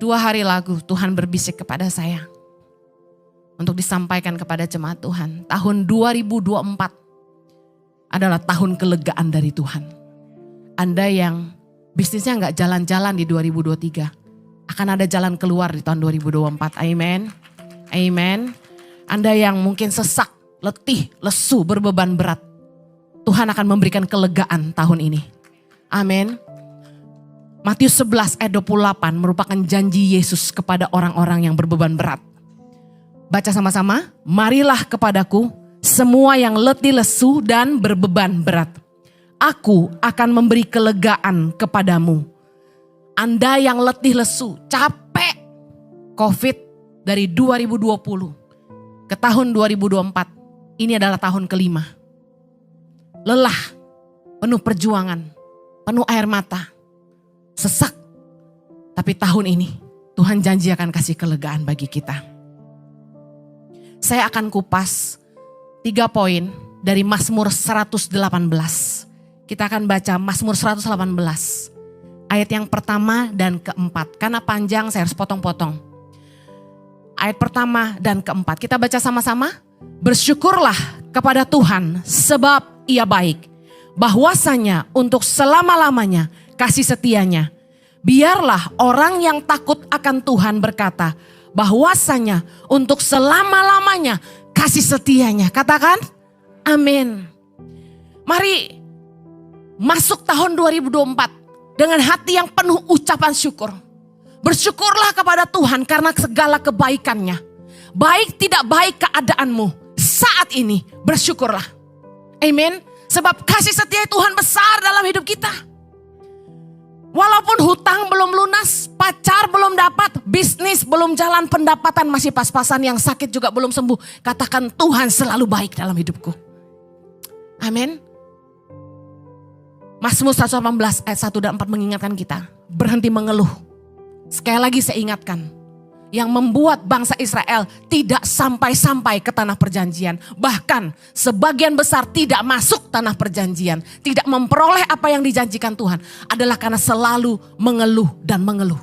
2 hari lalu Tuhan berbisik kepada saya untuk disampaikan kepada jemaat Tuhan. Tahun 2024 adalah tahun kelegaan dari Tuhan. Anda yang bisnisnya nggak jalan-jalan di 2023, akan ada jalan keluar di tahun 2024. Amin. Amin. Anda yang mungkin sesak, letih, lesu, berbeban berat, Tuhan akan memberikan kelegaan tahun ini. Amin. Matius 11 ayat 28 merupakan janji Yesus kepada orang-orang yang berbeban berat. Baca sama-sama. Marilah kepadaku semua yang letih lesu dan berbeban berat. Aku akan memberi kelegaan kepadamu. Anda yang letih lesu, capek COVID dari 2020 ke tahun 2024. Ini adalah tahun kelima. Lelah, penuh perjuangan, penuh air mata, sesak. Tapi tahun ini Tuhan janji akan kasih kelegaan bagi kita. Saya akan kupas 3 poin dari Mazmur 118. Kita akan baca Mazmur 118. Ayat yang pertama dan keempat. Karena panjang saya harus potong-potong. Ayat pertama dan keempat. Kita baca sama-sama. Bersyukurlah kepada Tuhan sebab Ia baik. Bahwasanya untuk selama-lamanya kasih setianya. Biarlah orang yang takut akan Tuhan berkata, bahwasanya untuk selama-lamanya kasih setianya. Katakan amin. Mari masuk tahun 2024 dengan hati yang penuh ucapan syukur. Bersyukurlah kepada Tuhan karena segala kebaikannya. Baik tidak baik keadaanmu saat ini, bersyukurlah. Amin. Sebab kasih setia Tuhan besar dalam hidup kita. Walaupun hutang belum lunas, pacar belum dapat, bisnis belum jalan, pendapatan masih pas-pasan, yang sakit juga belum sembuh. Katakan Tuhan selalu baik dalam hidupku. Amin. Mazmur 118 ayat 1 dan 4 mengingatkan kita, berhenti mengeluh. Sekali lagi saya ingatkan, yang membuat bangsa Israel tidak sampai-sampai ke tanah perjanjian. Bahkan sebagian besar tidak masuk tanah perjanjian. Tidak memperoleh apa yang dijanjikan Tuhan. Adalah karena selalu mengeluh dan mengeluh.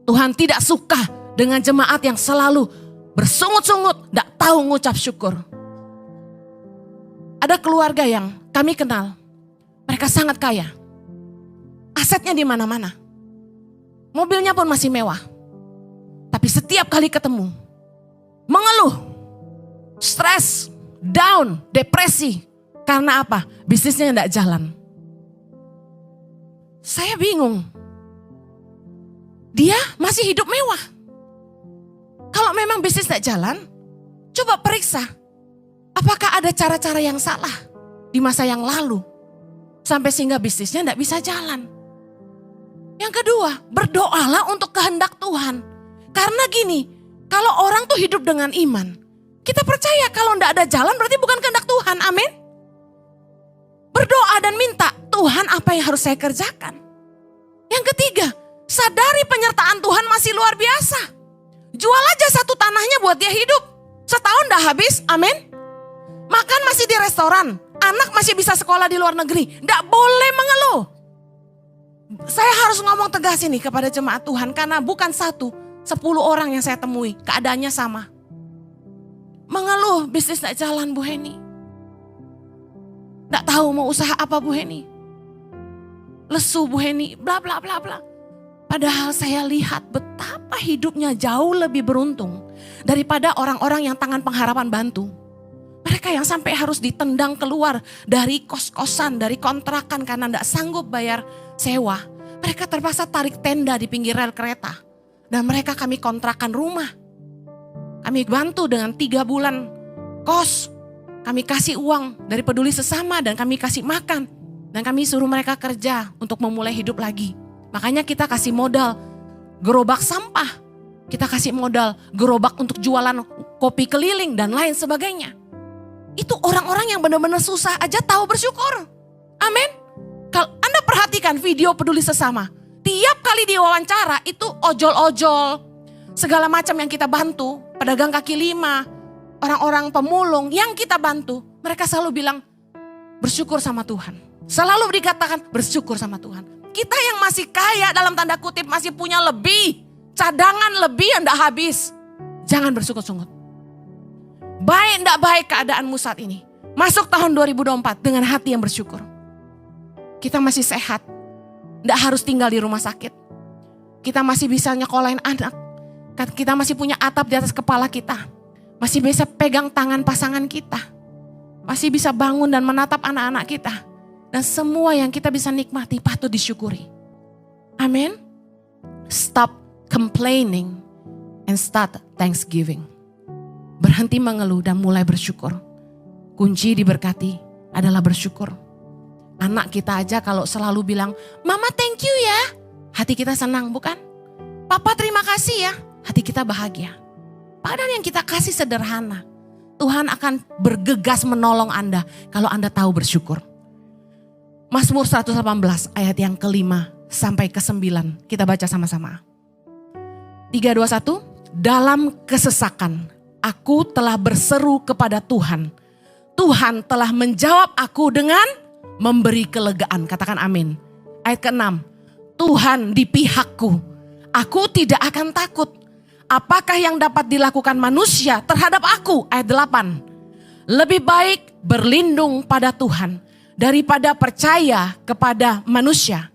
Tuhan tidak suka dengan jemaat yang selalu bersungut-sungut, tidak tahu ngucap syukur. Ada keluarga yang kami kenal. Mereka sangat kaya. Asetnya di mana-mana. Mobilnya pun masih mewah. Tapi setiap kali ketemu, mengeluh, stres, down, depresi. Karena apa? Bisnisnya tidak jalan. Saya bingung. Dia masih hidup mewah. Kalau memang bisnis tidak jalan, coba periksa. Apakah ada cara-cara yang salah di masa yang lalu? Sampai sehingga bisnisnya tidak bisa jalan. Yang kedua, berdoalah untuk kehendak Tuhan. Karena gini, kalau orang tuh hidup dengan iman, kita percaya kalau tidak ada jalan berarti bukan kehendak Tuhan, amin. Berdoa dan minta, Tuhan apa yang harus saya kerjakan. Yang ketiga, sadari penyertaan Tuhan masih luar biasa. Jual aja 1 tanahnya buat dia hidup. Setahun dah habis, amin. Makan masih di restoran, anak masih bisa sekolah di luar negeri. Tidak boleh mengeluh. Saya harus ngomong tegas ini kepada jemaat Tuhan, karena bukan 1, 10 orang yang saya temui, keadaannya sama. Mengeluh, bisnis gak jalan Bu Heni. Gak tahu mau usaha apa Bu Heni. Lesu Bu Heni, bla bla bla bla. Padahal saya lihat betapa hidupnya jauh lebih beruntung daripada orang-orang yang tangan pengharapan bantu. Mereka yang sampai harus ditendang keluar dari kos-kosan, dari kontrakan karena gak sanggup bayar sewa. Mereka terpaksa tarik tenda di pinggir rel kereta. Dan mereka kami kontrakan rumah. Kami bantu dengan 3 bulan kos. Kami kasih uang dari peduli sesama dan kami kasih makan. Dan kami suruh mereka kerja untuk memulai hidup lagi. Makanya kita kasih modal gerobak sampah. Kita kasih modal gerobak untuk jualan kopi keliling dan lain sebagainya. Itu orang-orang yang benar-benar susah aja tahu bersyukur. Amin. Kalau Anda perhatikan video peduli sesama. Tiap kali diwawancara itu ojol-ojol, segala macam yang kita bantu, pedagang kaki lima, orang-orang pemulung yang kita bantu, mereka selalu bilang bersyukur sama Tuhan. Selalu dikatakan bersyukur sama Tuhan. Kita yang masih kaya dalam tanda kutip masih punya lebih, cadangan lebih yang tidak habis. Jangan bersungut-sungut. Baik tidak baik keadaanmu saat ini. Masuk tahun 2024 dengan hati yang bersyukur. Kita masih sehat. Tidak harus tinggal di rumah sakit. Kita masih bisa nyekolahin anak. Kita masih punya atap di atas kepala kita. Masih bisa pegang tangan pasangan kita. Masih bisa bangun dan menatap anak-anak kita. Dan semua yang kita bisa nikmati patut disyukuri. Amin. Stop complaining and start thanksgiving. Berhenti mengeluh dan mulai bersyukur. Kunci diberkati adalah bersyukur. Anak kita aja kalau selalu bilang, Mama thank you ya. Hati kita senang bukan? Papa terima kasih ya. Hati kita bahagia. Padahal yang kita kasih sederhana. Tuhan akan bergegas menolong Anda kalau Anda tahu bersyukur. Mazmur 118 ayat yang kelima sampai ke-9. Kita baca sama-sama. 3, 2, 1. Dalam kesesakan aku telah berseru kepada Tuhan. Tuhan telah menjawab aku dengan memberi kelegaan. Katakan amin. Ayat ke-6. Tuhan di pihakku. Aku tidak akan takut. Apakah yang dapat dilakukan manusia terhadap aku? Ayat 8. Lebih baik berlindung pada Tuhan daripada percaya kepada manusia.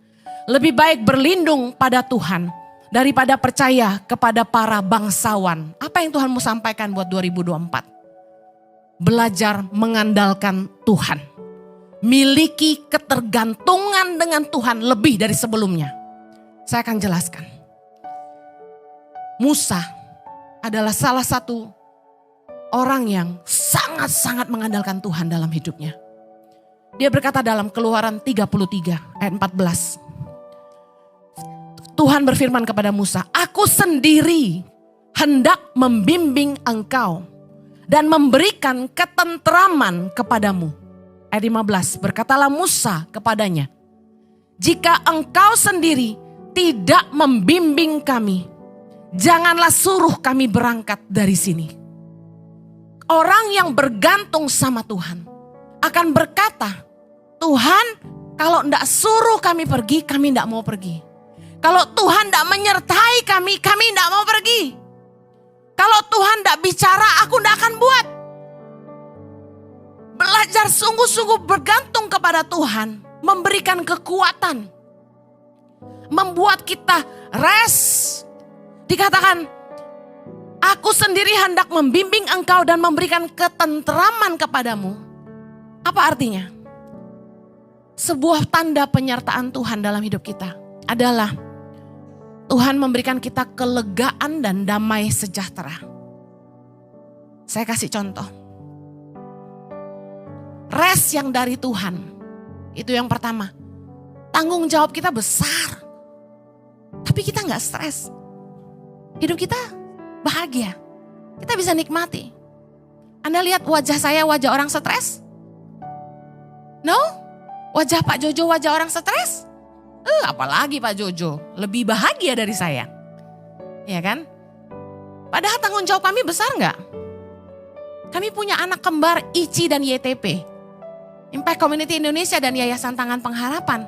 Lebih baik berlindung pada Tuhan daripada percaya kepada para bangsawan. Apa yang Tuhan mau sampaikan buat 2024? Belajar mengandalkan Tuhan. Miliki ketergantungan dengan Tuhan lebih dari sebelumnya. Saya akan jelaskan. Musa adalah salah satu orang yang sangat-sangat mengandalkan Tuhan dalam hidupnya. Dia berkata dalam Keluaran 33 ayat 14. Tuhan berfirman kepada Musa, aku sendiri hendak membimbing engkau dan memberikan ketentraman kepadamu. Ayat 15, berkatalah Musa kepadanya, jika engkau sendiri tidak membimbing kami, janganlah suruh kami berangkat dari sini. Orang yang bergantung sama Tuhan akan berkata, Tuhan kalau tidak suruh kami pergi, kami tidak mau pergi. Kalau Tuhan tidak menyertai kami, kami tidak mau pergi. Kalau Tuhan tidak bicara, aku tidak akan buat. Belajar sungguh-sungguh bergantung kepada Tuhan. Memberikan kekuatan. Membuat kita rest. Dikatakan, aku sendiri hendak membimbing engkau dan memberikan ketentraman kepadamu. Apa artinya? Sebuah tanda penyertaan Tuhan dalam hidup kita adalah Tuhan memberikan kita kelegaan dan damai sejahtera. Saya kasih contoh. Rest yang dari Tuhan, itu yang pertama. Tanggung jawab kita besar, tapi kita gak stres. Hidup kita bahagia, kita bisa nikmati. Anda lihat wajah saya, wajah orang stres? No? Wajah Pak Jojo, wajah orang stres? Apalagi Pak Jojo, lebih bahagia dari saya. Ya kan? Padahal tanggung jawab kami besar gak? Kami punya anak kembar ICI dan YTP. Impact Community Indonesia dan Yayasan Tangan Pengharapan.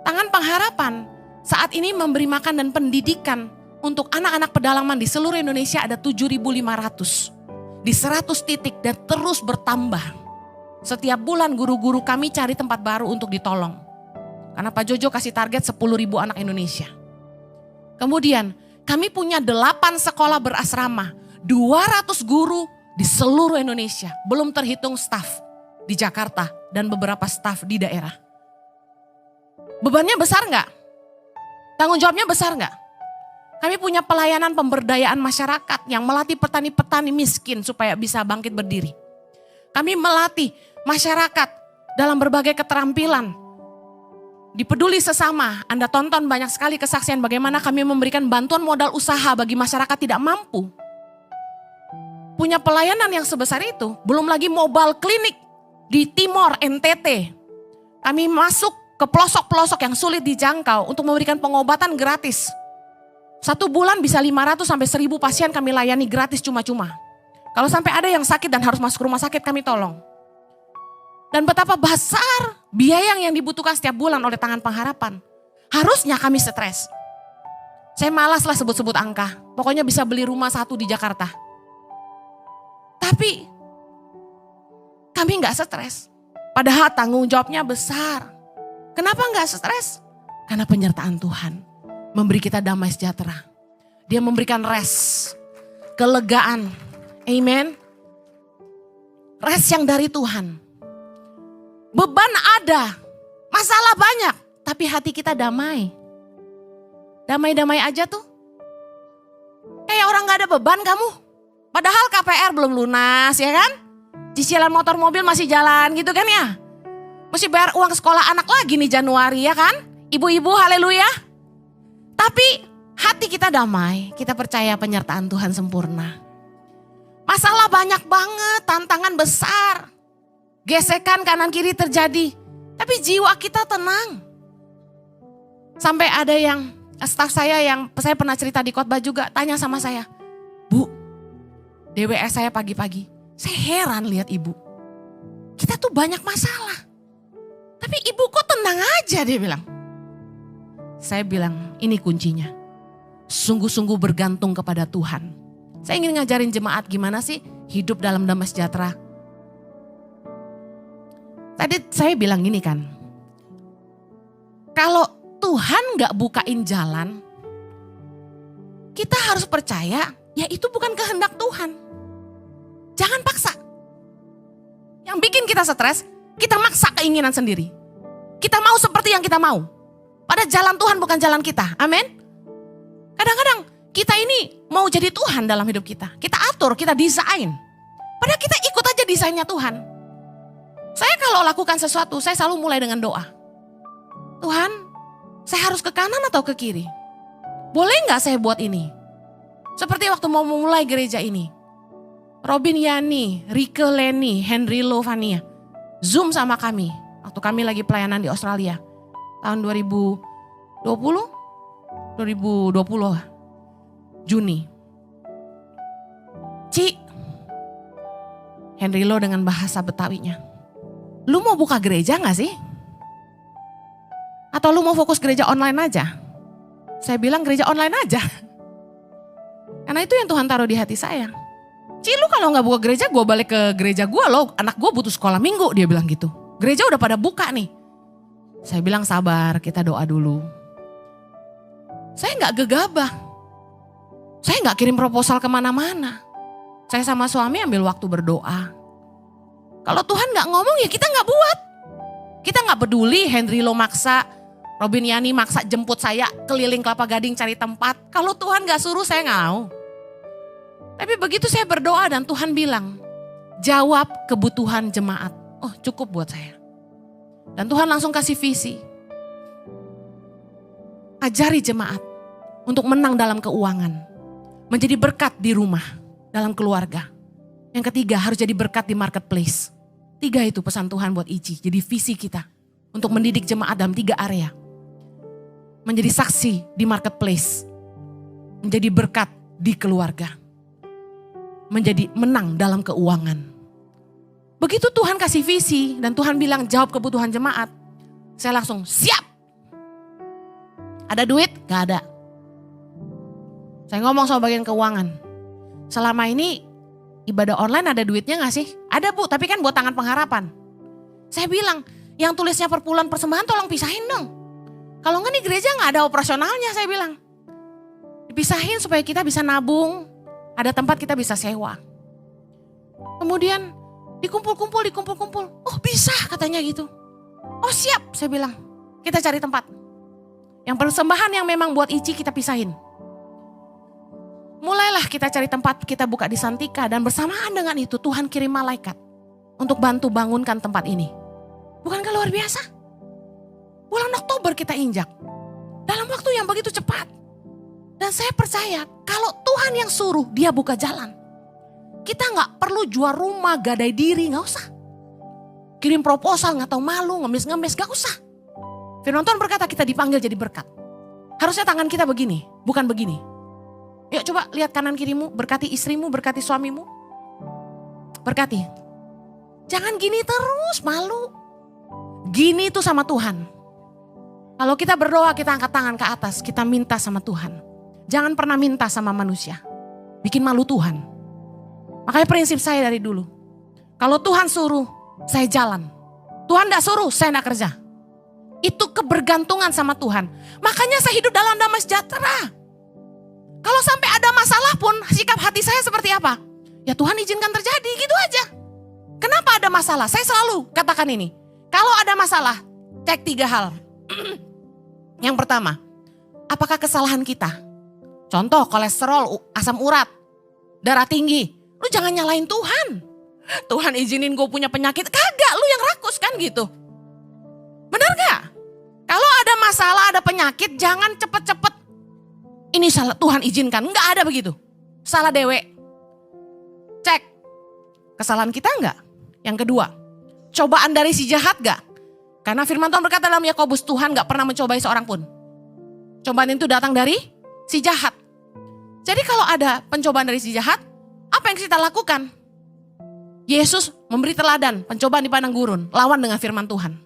Tangan Pengharapan saat ini memberi makan dan pendidikan untuk anak-anak pedalaman di seluruh Indonesia ada 7.500. Di 100 titik dan terus bertambah. Setiap bulan guru-guru kami cari tempat baru untuk ditolong. Karena Pak Jojo kasih target 10.000 anak Indonesia. Kemudian kami punya 8 sekolah berasrama. 200 guru di seluruh Indonesia. Belum terhitung staf di Jakarta dan beberapa staf di daerah. Bebannya besar nggak? Tanggung jawabnya besar nggak? Kami punya pelayanan pemberdayaan masyarakat yang melatih petani-petani miskin supaya bisa bangkit berdiri. Kami melatih masyarakat dalam berbagai keterampilan. Di Peduli Sesama, Anda tonton banyak sekali kesaksian bagaimana kami memberikan bantuan modal usaha bagi masyarakat tidak mampu. Punya pelayanan yang sebesar itu, belum lagi mobile klinik di Timor, NTT. Kami masuk ke pelosok-pelosok yang sulit dijangkau untuk memberikan pengobatan gratis. 1 bulan bisa 500 sampai 1.000 pasien kami layani gratis cuma-cuma. Kalau sampai ada yang sakit dan harus masuk rumah sakit kami tolong. Dan betapa besar biaya yang dibutuhkan setiap bulan oleh Tangan Pengharapan. Harusnya kami stres. Saya malas lah sebut-sebut angka. Pokoknya bisa beli rumah 1 di Jakarta. Tapi kami gak stres. Padahal tanggung jawabnya besar. Kenapa gak stres? Karena penyertaan Tuhan memberi kita damai sejahtera. Dia memberikan rest, kelegaan. Amen. Rest yang dari Tuhan. Beban ada, masalah banyak, tapi hati kita damai. Damai-damai aja tuh. Kayak orang gak ada beban kamu. Padahal KPR belum lunas ya kan. Cicilan motor mobil masih jalan gitu kan ya. Mesti bayar uang sekolah anak lagi nih Januari ya kan. Ibu-ibu haleluya. Tapi hati kita damai. Kita percaya penyertaan Tuhan sempurna. Masalah banyak banget, tantangan besar. Gesekan kanan kiri terjadi. Tapi jiwa kita tenang. Sampai ada yang staf saya pernah cerita di khotbah juga tanya sama saya, Bu, DWS saya pagi-pagi, saya heran lihat ibu. Kita tuh banyak masalah, tapi ibu kok tenang aja dia bilang. Saya bilang ini kuncinya, sungguh-sungguh bergantung kepada Tuhan. Saya ingin ngajarin jemaat gimana sih hidup dalam damai sejahtera. Tadi saya bilang gini kan, kalau Tuhan gak bukain jalan, kita harus percaya ya itu bukan kehendak Tuhan. Jangan paksa. Yang bikin kita stres, kita maksa keinginan sendiri. Kita mau seperti yang kita mau. Pada jalan Tuhan bukan jalan kita. Amin. Kadang-kadang kita ini mau jadi Tuhan dalam hidup kita. Kita atur, kita desain. Padahal kita ikut aja desainnya Tuhan. Saya kalau lakukan sesuatu, saya selalu mulai dengan doa. Tuhan, saya harus ke kanan atau ke kiri? Boleh gak saya buat ini? Seperti waktu mau memulai gereja ini. Robin Yani, Rike Leni, Henry Lovania. Zoom sama kami. Waktu kami lagi pelayanan di Australia. Tahun 2020 Juni. Ci, Henry Lo dengan bahasa Betawinya. Lu mau buka gereja gak sih? Atau lu mau fokus gereja online aja? Saya bilang gereja online aja. Karena itu yang Tuhan taruh di hati saya. Ci lu kalau gak buka gereja gue balik ke gereja gue loh. Anak gue butuh sekolah minggu dia bilang gitu. Gereja udah pada buka nih. Saya bilang sabar kita doa dulu. Saya gak gegabah. Saya gak kirim proposal kemana-mana. Saya sama suami ambil waktu berdoa. Kalau Tuhan gak ngomong ya kita gak buat. Kita gak peduli Henry Lo maksa. Robin Yani maksa jemput saya keliling Kelapa Gading cari tempat. Kalau Tuhan gak suruh saya gak mau. Tapi begitu saya berdoa dan Tuhan bilang, jawab kebutuhan jemaat. Oh cukup buat saya. Dan Tuhan langsung kasih visi. Ajari jemaat untuk menang dalam keuangan. Menjadi berkat di rumah, dalam keluarga. Yang ketiga harus jadi berkat di marketplace. 3 itu pesan Tuhan buat Ici. Jadi visi kita untuk mendidik jemaat dalam 3 area. Menjadi saksi di marketplace, menjadi berkat di keluarga, menjadi menang dalam keuangan. Begitu Tuhan kasih visi dan Tuhan bilang jawab kebutuhan jemaat, saya langsung siap. Ada duit? Gak ada. Saya ngomong sama bagian keuangan, selama ini ibadah online ada duitnya gak sih? Ada Bu, tapi kan buat tangan pengharapan. Saya bilang, yang tulisnya perpuluhan persembahan tolong pisahin dong. Kalau enggak nih gereja gak ada operasionalnya saya bilang. Dipisahin supaya kita bisa nabung, ada tempat kita bisa sewa. Kemudian dikumpul-kumpul. Oh bisa katanya gitu. Oh siap saya bilang, kita cari tempat. Yang persembahan yang memang buat Ici kita pisahin. Mulailah kita cari tempat, kita buka di Santika. Dan bersamaan dengan itu Tuhan kirim malaikat untuk bantu bangunkan tempat ini. Bukankah luar biasa? Bulan Oktober kita injak. Dalam waktu yang begitu cepat. Dan saya percaya kalau Tuhan yang suruh dia buka jalan. Kita gak perlu jual rumah, gadai diri, gak usah. Kirim proposal gak tahu malu, ngemis-ngemis, gak usah. Firman Tuhan berkata kita dipanggil jadi berkat. Harusnya tangan kita begini, bukan begini. Yuk coba lihat kanan kirimu, berkati istrimu, berkati suamimu. Berkati. Jangan gini terus, malu. Gini tuh sama Tuhan. Kalau kita berdoa, kita angkat tangan ke atas, kita minta sama Tuhan. Jangan pernah minta sama manusia. Bikin malu Tuhan. Makanya prinsip saya dari dulu. Kalau Tuhan suruh, saya jalan. Tuhan gak suruh, saya gak kerja. Itu kebergantungan sama Tuhan. Makanya saya hidup dalam damai sejahtera. Kalau sampai ada masalah pun, sikap hati saya seperti apa? Ya Tuhan izinkan terjadi, gitu aja. Kenapa ada masalah? Saya selalu katakan ini. Kalau ada masalah, cek 3 hal. Yang pertama, apakah kesalahan kita? Contoh kolesterol, asam urat, darah tinggi. Lu jangan nyalain Tuhan. Tuhan izinin gue punya penyakit. Kagak, lu yang rakus kan gitu. Benar gak? Kalau ada masalah, ada penyakit, jangan cepet-cepet. Ini salah Tuhan izinkan. Enggak ada begitu. Salah dewe. Cek. Kesalahan kita enggak? Yang kedua, cobaan dari si jahat gak? Karena firman Tuhan berkata dalam Yakobus, Tuhan gak pernah mencobai seorang pun. Cobaan itu datang dari si jahat. Jadi kalau ada pencobaan dari si jahat, apa yang kita lakukan? Yesus memberi teladan, pencobaan di padang gurun, lawan dengan firman Tuhan.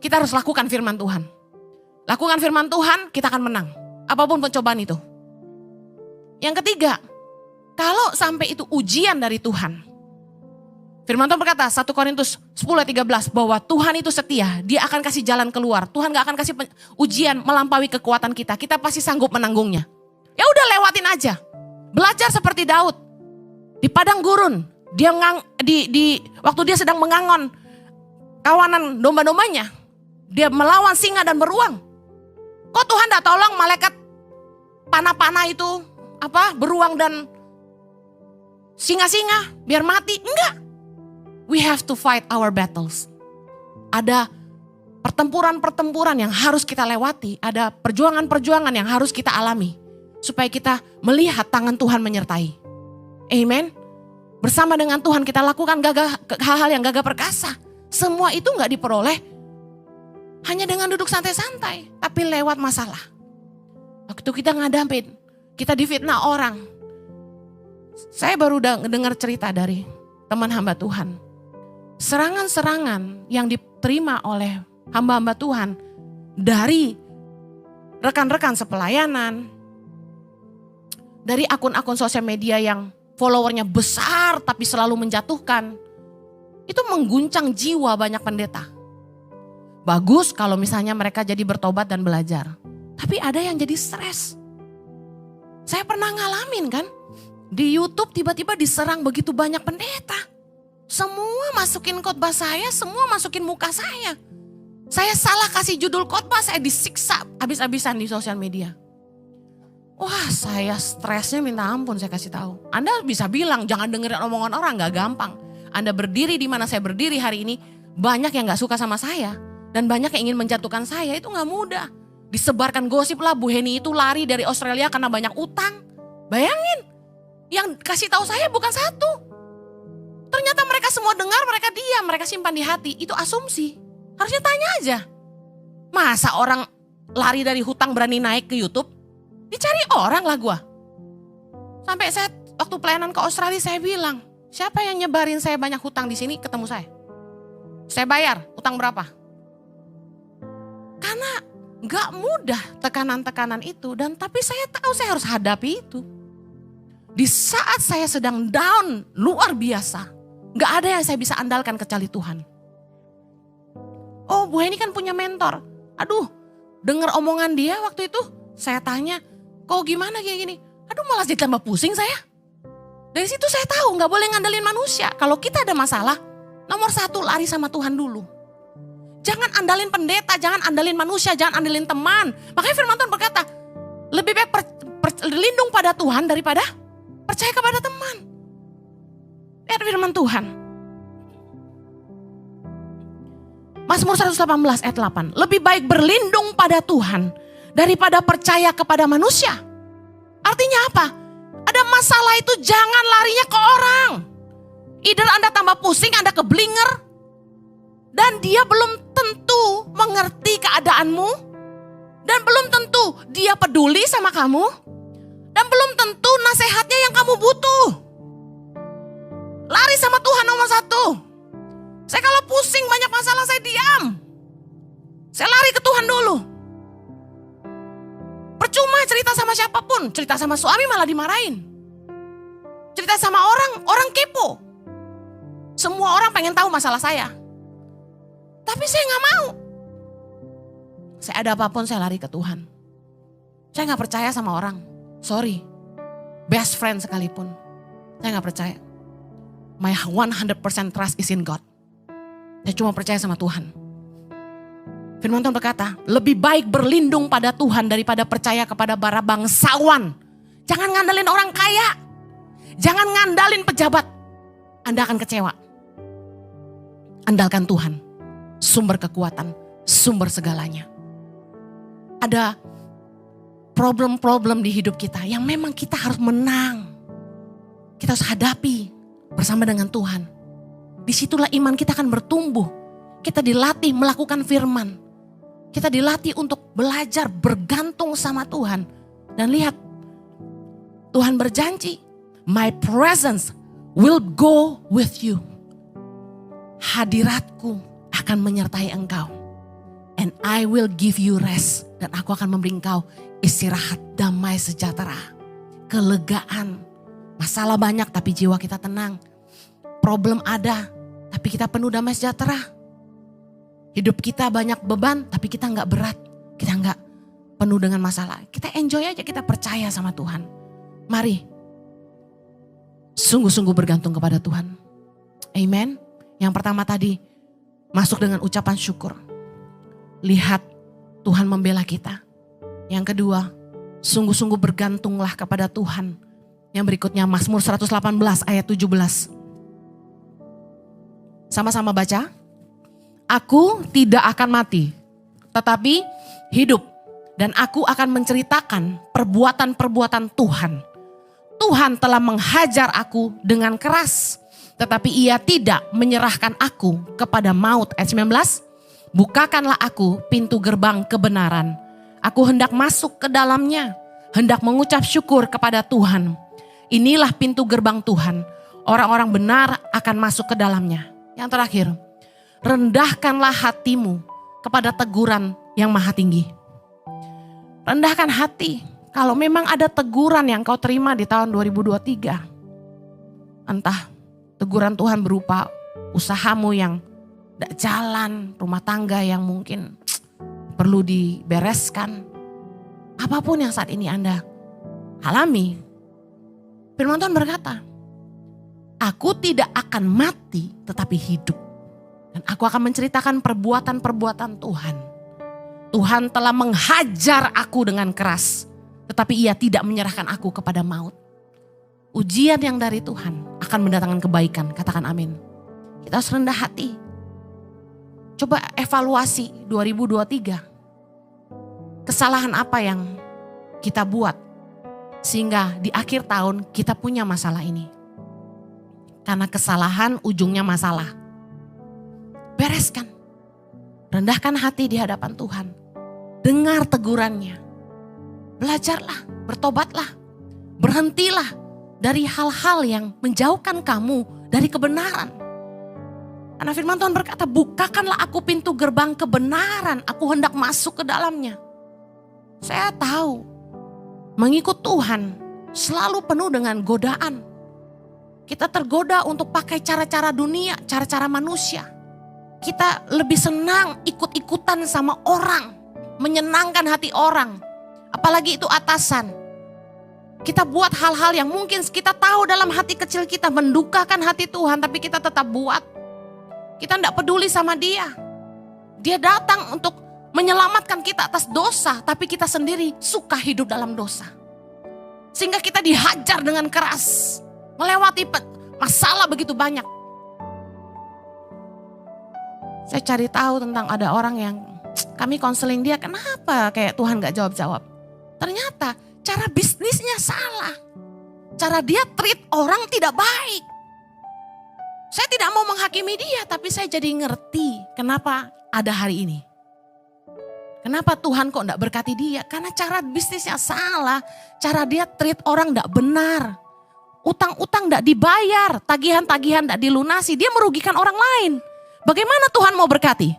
Kita harus lakukan firman Tuhan. Lakukan firman Tuhan, kita akan menang. Apapun pencobaan itu. Yang ketiga, kalau sampai itu ujian dari Tuhan. Firman Tuhan berkata, 1 Korintus 10:13, bahwa Tuhan itu setia, dia akan kasih jalan keluar. Tuhan gak akan kasih ujian melampaui kekuatan kita. Kita pasti sanggup menanggungnya. Ya udah lewatin aja. Belajar seperti Daud. Di padang gurun, dia waktu dia sedang mengangon kawanan domba-dombanya, dia melawan singa dan beruang. Kok Tuhan gak tolong malaikat panah-panah itu, beruang dan singa-singa biar mati? Enggak. We have to fight our battles. Ada pertempuran-pertempuran yang harus kita lewati, ada perjuangan-perjuangan yang harus kita alami supaya kita melihat tangan Tuhan menyertai. Amen. Bersama dengan Tuhan kita lakukan hal-hal yang gagah perkasa. Semua itu gak diperoleh hanya dengan duduk santai-santai, tapi lewat masalah. Waktu kita ngadapin, kita difitnah orang. Saya baru dengar cerita dari teman hamba Tuhan. Serangan-serangan yang diterima oleh hamba-hamba Tuhan dari rekan-rekan sepelayanan, dari akun-akun sosial media yang followernya besar tapi selalu menjatuhkan, itu mengguncang jiwa banyak pendeta. Bagus kalau misalnya mereka jadi bertobat dan belajar. Tapi ada yang jadi stres. Saya pernah ngalamin kan, di YouTube tiba-tiba diserang begitu banyak pendeta. Semua masukin khotbah saya, semua masukin muka saya. Saya salah kasih judul khotbah, saya disiksa habis-habisan di sosial media. Wah, saya stresnya minta ampun, saya kasih tahu. Anda bisa bilang jangan dengerin omongan orang, gak gampang. Anda berdiri di mana saya berdiri hari ini, banyak yang gak suka sama saya. Dan banyak yang ingin menjatuhkan saya, itu gak mudah. Disebarkan gosip lah, Bu Heni itu lari dari Australia karena banyak utang. Bayangin, yang kasih tahu saya bukan satu. Ternyata mereka semua dengar, mereka diam, mereka simpan di hati. Itu asumsi. Harusnya tanya aja. Masa orang lari dari hutang berani naik ke YouTube? Dicari orang lah gua. Sampai saya waktu pelayanan ke Australia saya bilang, siapa yang nyebarin saya banyak hutang di sini, ketemu saya. Saya bayar, hutang berapa? Karena gak mudah tekanan-tekanan itu, dan tapi saya tahu saya harus hadapi itu. Di saat saya sedang down luar biasa, gak ada yang saya bisa andalkan kecuali Tuhan. Oh, Bu Heni kan punya mentor. Aduh, dengar omongan dia waktu itu, saya tanya, kok gimana kayak gini? Aduh, malah jadi tambah pusing saya. Dari situ saya tahu gak boleh ngandelin manusia. Kalau kita ada masalah, nomor 1 lari sama Tuhan dulu. Jangan andalin pendeta, jangan andalin manusia, jangan andalin teman. Makanya firman Tuhan berkata, lebih baik berlindung pada Tuhan daripada percaya kepada teman. Lihat firman Tuhan. Mazmur 118 ayat 8. Lebih baik berlindung pada Tuhan daripada percaya kepada manusia. Artinya apa? Ada masalah itu jangan larinya ke orang. Either Anda tambah pusing, Anda keblinger. Dan dia belum tentu mengerti keadaanmu. Dan belum tentu dia peduli sama kamu. Dan belum tentu nasihatnya yang kamu butuh. Lari sama Tuhan nomor 1. Saya kalau pusing banyak masalah saya diam. Saya lari ke Tuhan dulu. Percuma cerita sama siapapun, cerita sama suami malah dimarahin. Cerita sama orang kepo. Semua orang pengen tahu masalah saya. Tapi saya gak mau. Saya ada apapun saya lari ke Tuhan. Saya gak percaya sama orang. Sorry. Best friend sekalipun. Saya gak percaya. My 100% trust is in God. Saya cuma percaya sama Tuhan. Firman Tuhan berkata, lebih baik berlindung pada Tuhan daripada percaya kepada para bangsawan. Jangan ngandalin orang kaya. Jangan ngandalin pejabat. Anda akan kecewa. Andalkan Tuhan. Sumber kekuatan, sumber segalanya. Ada problem-problem di hidup kita yang memang kita harus menang. Kita harus hadapi bersama dengan Tuhan. Disitulah iman kita akan bertumbuh. Kita dilatih melakukan firman. Kita dilatih untuk belajar bergantung sama Tuhan. Dan lihat, Tuhan berjanji, my presence will go with you. Hadiratku akan menyertai engkau. And I will give you rest. Dan aku akan memberi engkau istirahat, damai, sejahtera, kelegaan. Masalah banyak tapi jiwa kita tenang. Problem ada tapi kita penuh damai sejahtera. Hidup kita banyak beban tapi kita gak berat. Kita gak penuh dengan masalah. Kita enjoy aja, kita percaya sama Tuhan. Mari sungguh-sungguh bergantung kepada Tuhan. Amen. Yang pertama tadi, masuk dengan ucapan syukur. Lihat Tuhan membela kita. Yang kedua, sungguh-sungguh bergantunglah kepada Tuhan. Yang berikutnya Mazmur 118 ayat 17. Sama-sama baca. Aku tidak akan mati, tetapi hidup. Dan aku akan menceritakan perbuatan-perbuatan Tuhan. Tuhan telah menghajar aku dengan keras, tetapi ia tidak menyerahkan aku kepada maut. Ayat 19, bukakanlah aku pintu gerbang kebenaran. Aku hendak masuk ke dalamnya, hendak mengucap syukur kepada Tuhan. Inilah pintu gerbang Tuhan, orang-orang benar akan masuk ke dalamnya. Yang terakhir, rendahkanlah hatimu kepada teguran yang maha tinggi. Rendahkan hati. Kalau memang ada teguran yang kau terima di tahun 2023. Entah teguran Tuhan berupa usahamu yang tidak jalan, rumah tangga yang mungkin perlu dibereskan. Apapun yang saat ini Anda alami. Firman Tuhan berkata, aku tidak akan mati tetapi hidup. Dan aku akan menceritakan perbuatan-perbuatan Tuhan. Tuhan telah menghajar aku dengan keras. Tetapi ia tidak menyerahkan aku kepada maut. Ujian yang dari Tuhan akan mendatangkan kebaikan. Katakan amin. Kita harus rendah hati. Coba evaluasi 2023. Kesalahan apa yang kita buat. Sehingga di akhir tahun kita punya masalah ini. Karena kesalahan ujungnya masalah. Bereskan. Rendahkan hati di hadapan Tuhan. Dengar tegurannya. Belajarlah, bertobatlah. Berhentilah dari hal-hal yang menjauhkan kamu dari kebenaran. Karena firman Tuhan berkata, bukakanlah aku pintu gerbang kebenaran. Aku hendak masuk ke dalamnya. Saya tahu, mengikut Tuhan selalu penuh dengan godaan. Kita tergoda untuk pakai cara-cara dunia, cara-cara manusia. Kita lebih senang ikut-ikutan sama orang. Menyenangkan hati orang. Apalagi itu atasan. Kita buat hal-hal yang mungkin kita tahu dalam hati kecil kita mendukakan hati Tuhan. Tapi kita tetap buat. Kita tidak peduli sama dia. Dia datang untuk menyelamatkan kita atas dosa. Tapi kita sendiri suka hidup dalam dosa. Sehingga kita dihajar dengan keras. Melewati masalah begitu banyak. Saya cari tahu tentang ada orang yang kami konseling dia, kenapa kayak Tuhan gak jawab-jawab. Ternyata cara bisnisnya salah. Cara dia treat orang tidak baik. Saya tidak mau menghakimi dia, tapi saya jadi ngerti kenapa ada hari ini. Kenapa Tuhan kok gak berkati dia? Karena cara bisnisnya salah. Cara dia treat orang gak benar. Utang-utang gak dibayar, tagihan-tagihan gak dilunasi. Dia merugikan orang lain. Bagaimana Tuhan mau berkati?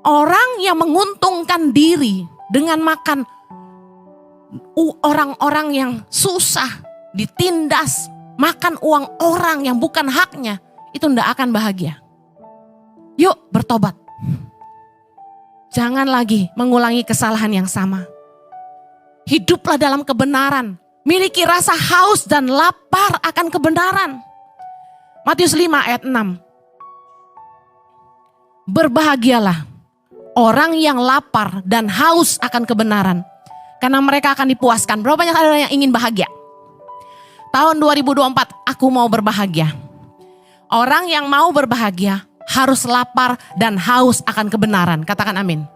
Orang yang menguntungkan diri dengan makan orang-orang yang susah, ditindas, makan uang orang yang bukan haknya, itu tidak akan bahagia. Yuk bertobat. Jangan lagi mengulangi kesalahan yang sama. Hiduplah dalam kebenaran. Miliki rasa haus dan lapar akan kebenaran. Matius 5 ayat 6. Berbahagialah orang yang lapar dan haus akan kebenaran, karena mereka akan dipuaskan. Berapa banyak ada yang ingin bahagia? Tahun 2024 aku mau berbahagia. Orang yang mau berbahagia harus lapar dan haus akan kebenaran. Katakan amin.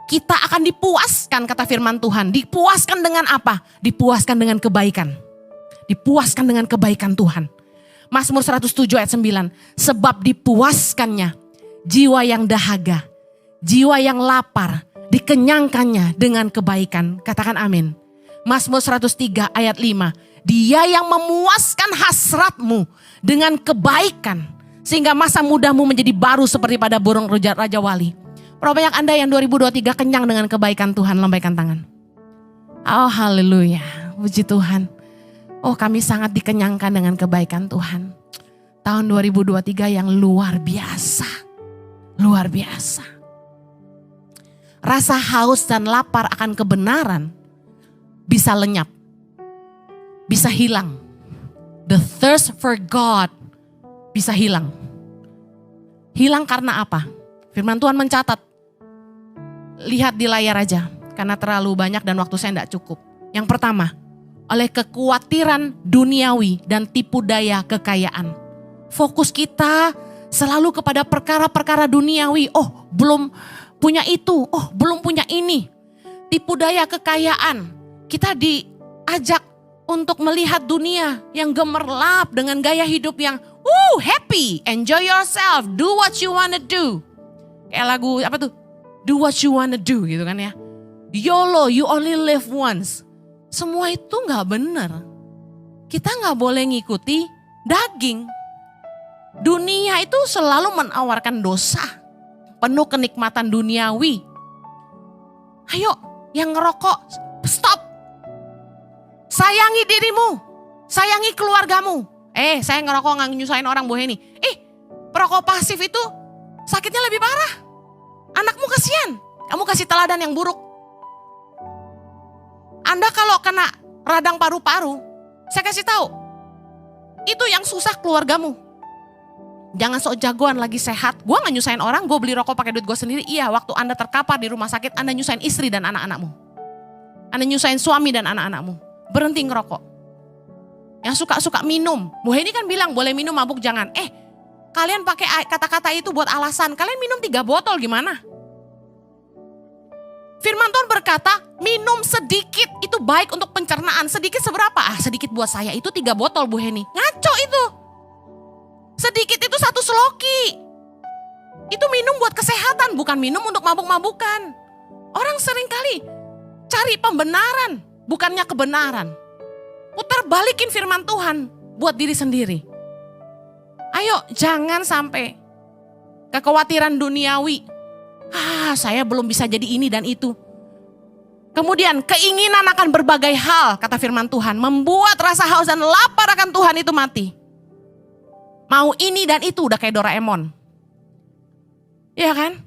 Kita akan dipuaskan, kata firman Tuhan. Dipuaskan dengan apa? Dipuaskan dengan kebaikan. Dipuaskan dengan kebaikan Tuhan. Mazmur 107 ayat 9. Sebab dipuaskannya jiwa yang dahaga, jiwa yang lapar, dikenyangkannya dengan kebaikan. Katakan amin. Mazmur 103 ayat 5. Dia yang memuaskan hasratmu dengan kebaikan, sehingga masa mudamu menjadi baru seperti pada burung raja wali. Berapa banyak Anda yang 2023 kenyang dengan kebaikan Tuhan? Lambaikan tangan. Oh haleluya, puji Tuhan. Oh kami sangat dikenyangkan dengan kebaikan Tuhan. Tahun 2023 yang luar biasa. Luar biasa. Rasa haus dan lapar akan kebenaran bisa lenyap. Bisa hilang. The thirst for God bisa hilang. Hilang karena apa? Firman Tuhan mencatat. Lihat di layar aja, karena terlalu banyak dan waktu saya tidak cukup. Yang pertama, oleh kekhawatiran duniawi dan tipu daya kekayaan. Fokus kita selalu kepada perkara-perkara duniawi. Oh belum punya itu, oh belum punya ini. Tipu daya kekayaan. Kita diajak untuk melihat dunia yang gemerlap dengan gaya hidup yang happy, enjoy yourself, do what you wanna do. Kayak lagu apa tuh? Do what you wanna do gitu kan ya. YOLO, you only live once. Semua itu gak bener. Kita gak boleh ngikuti daging. Dunia itu selalu menawarkan dosa. Penuh kenikmatan duniawi. Ayo yang ngerokok stop. Sayangi dirimu. Sayangi keluargamu. Saya ngerokok gak nyusahin orang Bu Heni. Perokok pasif itu sakitnya lebih parah. Anakmu kasihan. Kamu kasih teladan yang buruk. Anda kalau kena radang paru-paru, saya kasih tahu. Itu yang susah keluargamu. Jangan sok jagoan lagi sehat. Gue gak nyusahin orang, gue beli rokok pakai duit gue sendiri. Iya, waktu Anda terkapar di rumah sakit, Anda nyusahin istri dan anak-anakmu. Anda nyusahin suami dan anak-anakmu. Berhenti ngerokok. Yang suka-suka minum. Bu Heni kan bilang boleh minum, mabuk jangan. Kalian pakai kata-kata itu buat alasan. Kalian minum 3 botol gimana? Firman Tuhan berkata, minum sedikit itu baik untuk pencernaan. Sedikit seberapa? Sedikit buat saya itu 3 botol Bu Heni. Ngaco itu. Sedikit itu 1 seloki. Itu minum buat kesehatan, bukan minum untuk mabuk-mabukan. Orang seringkali cari pembenaran, bukannya kebenaran. Putar balikin firman Tuhan buat diri sendiri. Ayo jangan sampai kekhawatiran duniawi. Saya belum bisa jadi ini dan itu. Kemudian keinginan akan berbagai hal, kata firman Tuhan, membuat rasa haus dan lapar akan Tuhan itu mati. Mau ini dan itu udah kayak Doraemon. Iya kan?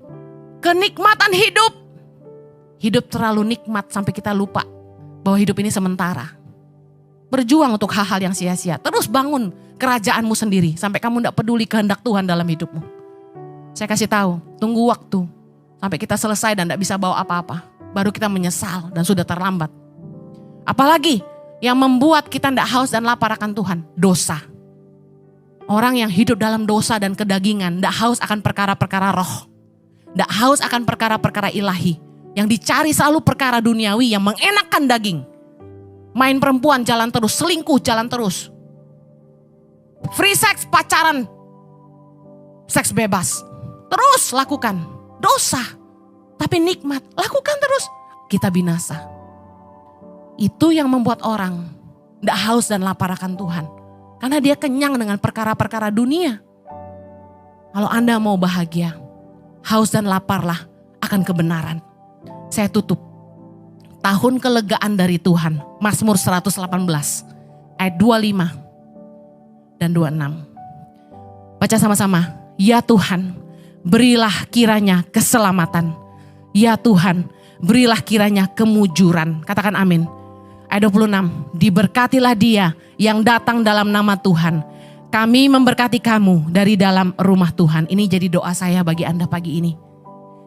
Kenikmatan hidup. Hidup terlalu nikmat sampai kita lupa bahwa hidup ini sementara. Berjuang untuk hal-hal yang sia-sia. Terus bangun kerajaanmu sendiri sampai kamu tidak peduli kehendak Tuhan dalam hidupmu. Saya kasih tahu, tunggu waktu sampai kita selesai dan tidak bisa bawa apa-apa. Baru kita menyesal dan sudah terlambat. Apalagi yang membuat kita tidak haus dan lapar akan Tuhan, dosa. Orang yang hidup dalam dosa dan kedagingan tidak haus akan perkara-perkara roh. Tidak haus akan perkara-perkara ilahi. Yang dicari selalu perkara duniawi yang mengenakkan daging. Main perempuan jalan terus, selingkuh jalan terus. Free sex, pacaran, seks bebas. Terus lakukan, dosa. Tapi nikmat, lakukan terus. Kita binasa. Itu yang membuat orang tidak haus dan lapar akan Tuhan. Karena dia kenyang dengan perkara-perkara dunia. Kalau Anda mau bahagia, haus dan laparlah akan kebenaran. Saya tutup. tahun kelegaan dari Tuhan. Mazmur 118 ayat 25 dan 26. Baca sama-sama. Ya Tuhan, berilah kiranya keselamatan. Ya Tuhan, berilah kiranya kemujuran. Katakan amin. Ayat 26. Diberkatilah dia yang datang dalam nama Tuhan. Kami memberkati kamu dari dalam rumah Tuhan. Ini jadi doa saya bagi Anda pagi ini.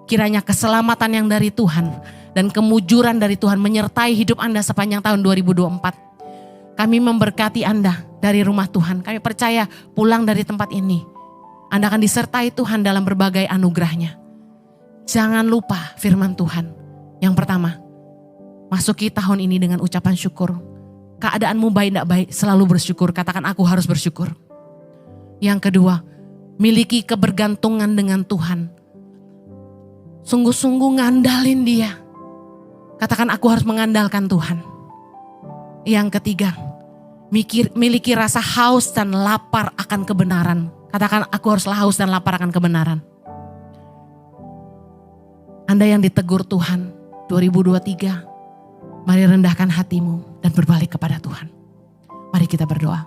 Kiranya keselamatan yang dari Tuhan dan kemujuran dari Tuhan menyertai hidup Anda sepanjang tahun 2024. Kami memberkati Anda dari rumah Tuhan. Kami percaya pulang dari tempat ini, Anda akan disertai Tuhan dalam berbagai anugerahnya. Jangan lupa firman Tuhan. Yang pertama, masuki tahun ini dengan ucapan syukur. Keadaanmu baik tidak baik, selalu bersyukur. Katakan aku harus bersyukur. Yang kedua, miliki kebergantungan dengan Tuhan. Sungguh-sungguh ngandalin dia. Katakan aku harus mengandalkan Tuhan. Yang ketiga, miliki rasa haus dan lapar akan kebenaran. Katakan aku harus haus dan lapar akan kebenaran. Anda yang ditegur Tuhan 2023, mari rendahkan hatimu dan berbalik kepada Tuhan. Mari kita berdoa.